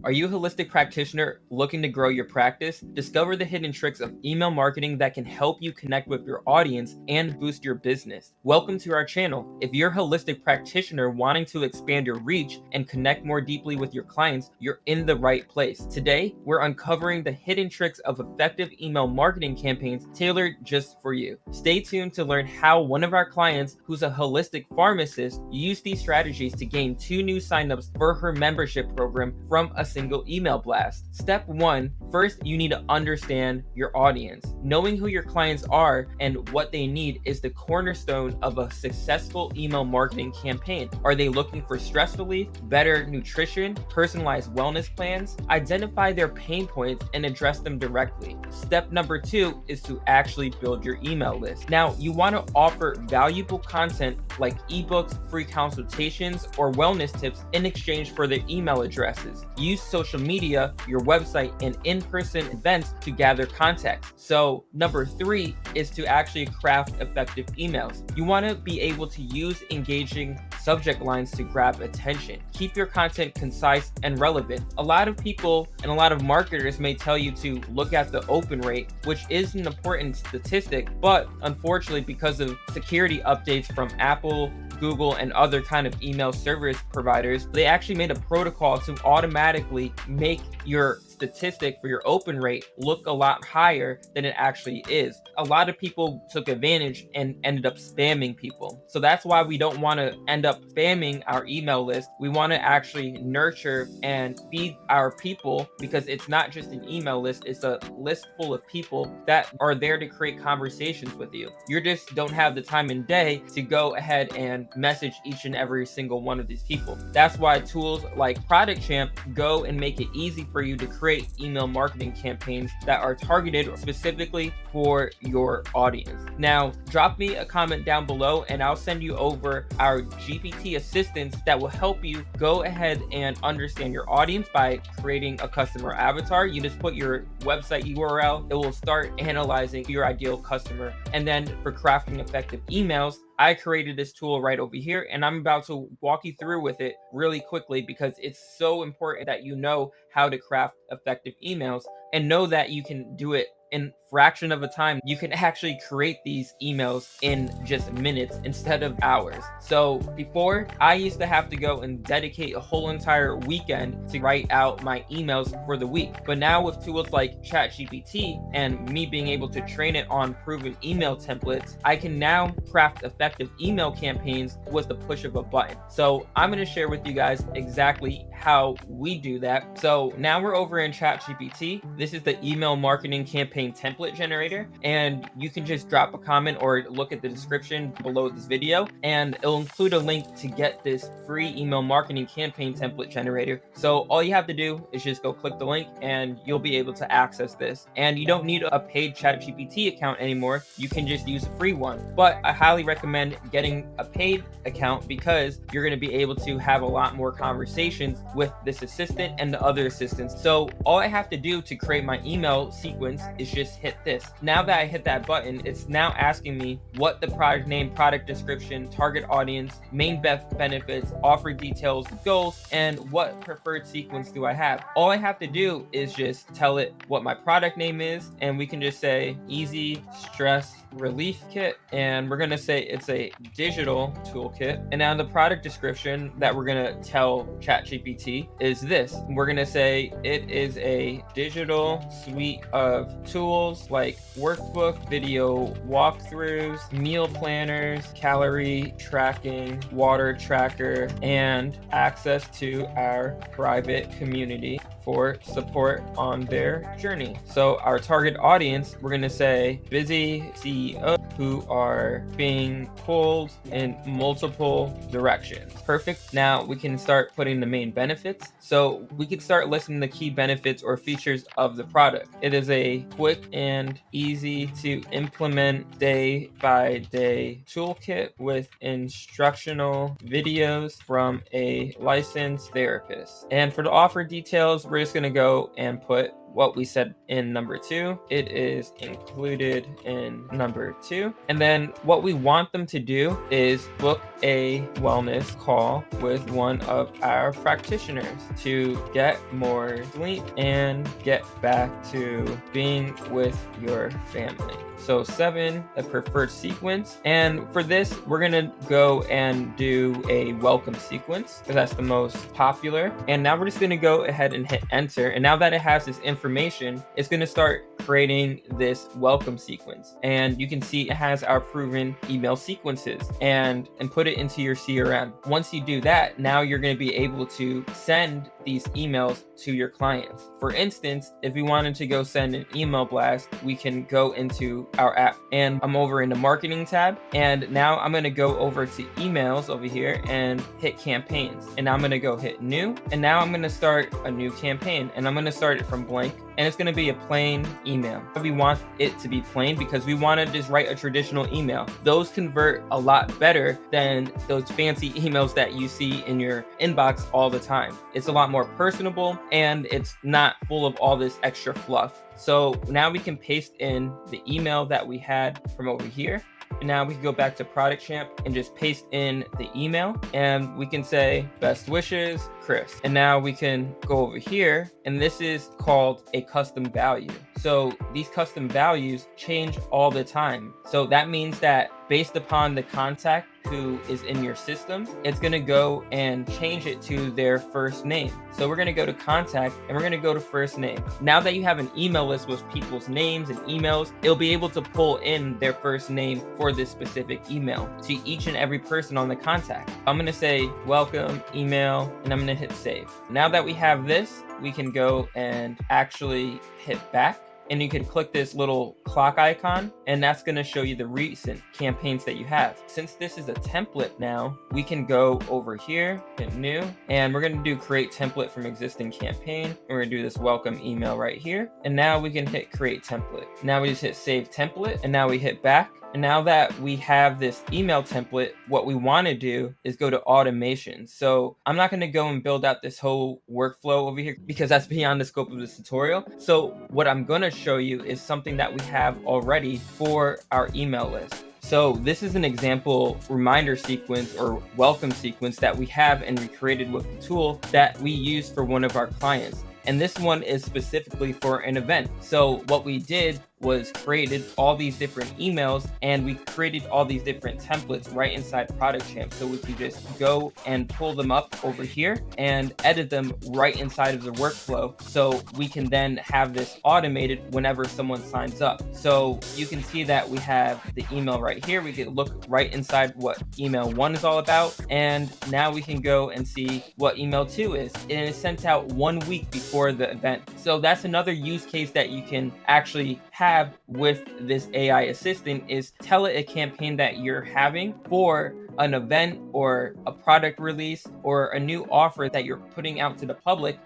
Are you a holistic practitioner looking to grow your practice? Discover the hidden tricks of email marketing that can help you connect with your audience and boost your business. Welcome to our channel. If you're a holistic practitioner wanting to expand your reach and connect more deeply with your clients, you're in the right place. Today, we're uncovering the hidden tricks of effective email marketing campaigns tailored just for you. Stay tuned to learn how one of our clients, who's a holistic pharmacist, used these strategies to gain 2 new signups for her membership program from a single email blast. Step 1, first you need to understand your audience. Knowing who your clients are and what they need is the cornerstone of a successful email marketing campaign. Are they looking for stress relief, better nutrition, personalized wellness plans? Identify their pain points and address them directly. Step number 2 is to actually build your email list. Now, you want to offer valuable content like ebooks, free consultations, or wellness tips in exchange for their email addresses. Use social media, your website, and in-person events to gather context. So number 3 is to actually craft effective emails. You want to be able to use engaging subject lines to grab attention. Keep your content concise and relevant. A lot of people and a lot of marketers may tell you to look at the open rate, which is an important statistic, but unfortunately, because of security updates from Apple, Google, and other kind of email service providers, they actually made a protocol to automatically make your statistic for your open rate look a lot higher than it actually is. A lot of people took advantage and ended up spamming people. So that's why we don't want to end up spamming our email list. We want to actually nurture and feed our people, because it's not just an email list, it's a list full of people that are there to create conversations with you. You just don't have the time and day to go ahead and message each and every single one of these people. That's why tools like Product Champ go and make it easy for you to create email marketing campaigns that are targeted specifically for your audience. Now, drop me a comment down below and I'll send you over our GPT assistants that will help you go ahead and understand your audience by creating a customer avatar. You just put your website URL, it will start analyzing your ideal customer. And then for crafting effective emails, I created this tool right over here, and I'm about to walk you through with it really quickly because it's so important that you know how to craft effective emails and know that you can do it in fraction of a time. You can actually create these emails in just minutes instead of hours. So before, I used to have to go and dedicate a whole entire weekend to write out my emails for the week. But now with tools like ChatGPT and me being able to train it on proven email templates, I can now craft effective email campaigns with the push of a button. So I'm going to share with you guys exactly how we do that. So now we're over in ChatGPT. This is the email marketing campaign template generator, and you can just drop a comment or look at the description below this video and it'll include a link to get this free email marketing campaign template generator. So all you have to do is just go click the link and you'll be able to access this. And you don't need a paid ChatGPT account anymore. You can just use a free one. But I highly recommend getting a paid account because you're going to be able to have a lot more conversations with this assistant and the other assistants. So all I have to do to create my email sequence is just hit this. Now that I hit that button, it's now asking me what the product name, product description, target audience, main benefits, offer details, goals, and what preferred sequence do I have. All I have to do is just tell it what my product name is, and we can just say Easy Stress Relief Kit, and we're going to say it's a digital toolkit. And now the product description that we're going to tell ChatGPT is this. We're going to say it is a digital suite of tools like workbook, video walkthroughs, meal planners, calorie tracking, water tracker, and access to our private community for support on their journey. So our target audience, we're going to say busy CEOs who are being pulled in multiple directions. Perfect. Now we can start putting the main benefits. So we can start listing the key benefits or features of the product. It is a quick and easy to implement day-by-day toolkit with instructional videos from a licensed therapist. And for the offer details, we're just going to go and put what we said in number 2. It is included in number 2. And then what we want them to do is book a wellness call with one of our practitioners to get more sleep and get back to being with your family. So 7, a preferred sequence. And for this, we're gonna go and do a welcome sequence because that's the most popular. And now we're just gonna go ahead and hit enter. And now that it has this information, it's gonna start creating this welcome sequence. And you can see it has our proven email sequences and put it into your CRM. Once you do that, now you're gonna be able to send these emails to your clients. For instance, if we wanted to go send an email blast, we can go into our app, and I'm over in the marketing tab, and now I'm going to go over to emails over here and hit campaigns, and now I'm going to go hit new, and now I'm going to start a new campaign, and I'm going to start it from blank, and it's going to be a plain email. We want it to be plain because we want to just write a traditional email. Those convert a lot better than those fancy emails that you see in your inbox all the time. It's a lot more personable and it's not full of all this extra fluff. So now we can paste in the email that we had from over here. And now we can go back to Product Champ and just paste in the email, and we can say best wishes, Chris. And now we can go over here, and this is called a custom value. So these custom values change all the time. So that means that based upon the contact who is in your system, it's going to go and change it to their first name. So we're going to go to contact and we're going to go to first name. Now that you have an email list with people's names and emails, it'll be able to pull in their first name for this specific email to each and every person on the contact. I'm going to say welcome email, and I'm going to hit save. Now that we have this, we can go and actually hit back. And you can click this little clock icon, and that's going to show you the recent campaigns that you have. Since this is a template now, we can go over here, hit new, and we're going to do create template from existing campaign. And we're going to do this welcome email right here. And now we can hit create template. Now we just hit save template, and now we hit back. And now that we have this email template, what we want to do is go to automation. So I'm not going to go and build out this whole workflow over here because that's beyond the scope of this tutorial. So what I'm going to show you is something that we have already for our email list. So this is an example reminder sequence or welcome sequence that we have and we created with the tool that we use for one of our clients. And this one is specifically for an event. So what we did was created all these different emails, and we created all these different templates right inside Product Champ. So we can just go and pull them up over here and edit them right inside of the workflow. So we can then have this automated whenever someone signs up. So you can see that we have the email right here. We can look right inside what email 1 is all about. And now we can go and see what email 2 is. And it's sent out 1 week before the event. So that's another use case that you can actually have with this AI assistant is tell it a campaign that you're having for an event or a product release or a new offer that you're putting out to the public.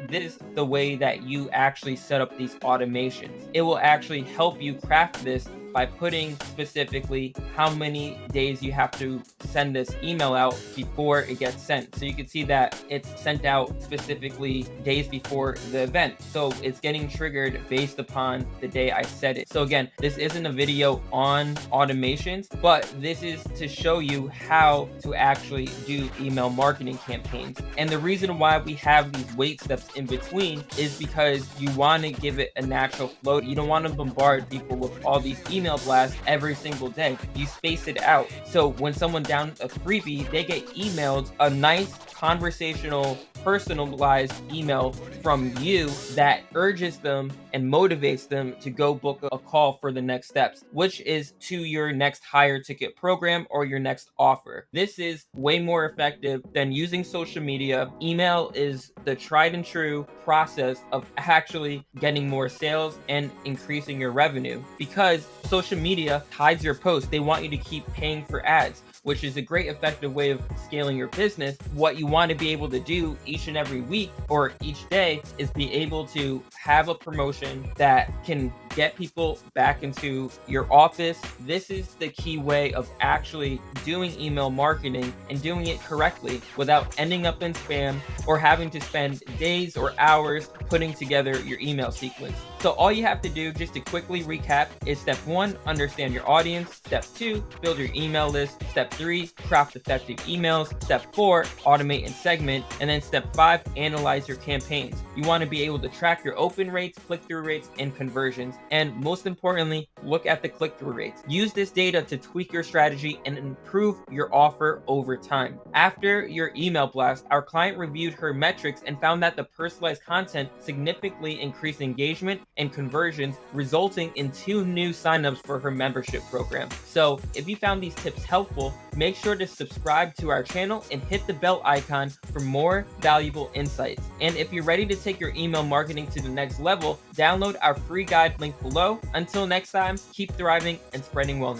This is the way that you actually set up these automations. It will actually help you craft this by putting specifically how many days you have to send this email out before it gets sent. So you can see that it's sent out specifically days before the event. So it's getting triggered based upon the day I set it. So again, this isn't a video on automations, but this is to show you how to actually do email marketing campaigns. And the reason why we have these wait steps in between is because you want to give it a natural flow. You don't want to bombard people with all these email blasts every single day. You space it out. So when someone downloads a freebie, they get emailed a nice conversational, personalized email from you that urges them and motivates them to go book a call for the next steps, which is to your next higher ticket program or your next offer. This is way more effective than using social media. Email is the tried and true process of actually getting more sales and increasing your revenue, because social media hides your posts. They want you to keep paying for ads, which is a great effective way of scaling your business. What you want to be able to do each and every week or each day is be able to have a promotion that can get people back into your office. This is the key way of actually doing email marketing and doing it correctly without ending up in spam or having to spend days or hours putting together your email sequence. So all you have to do, just to quickly recap, is step 1, understand your audience. Step 2, build your email list. Step 3, craft effective emails. Step 4, automate and segment. And then step 5, analyze your campaigns. You want to be able to track your open rates, click-through rates, and conversions. And most importantly, look at the click-through rates. Use this data to tweak your strategy and improve your offer over time. After your email blast, our client reviewed her metrics and found that the personalized content significantly increased engagement and conversions, resulting in 2 new signups for her membership program. So if you found these tips helpful, make sure to subscribe to our channel and hit the bell icon for more valuable insights. And if you're ready to take your email marketing to the next level, download our free guide link below. Until next time, keep thriving and spreading wellness.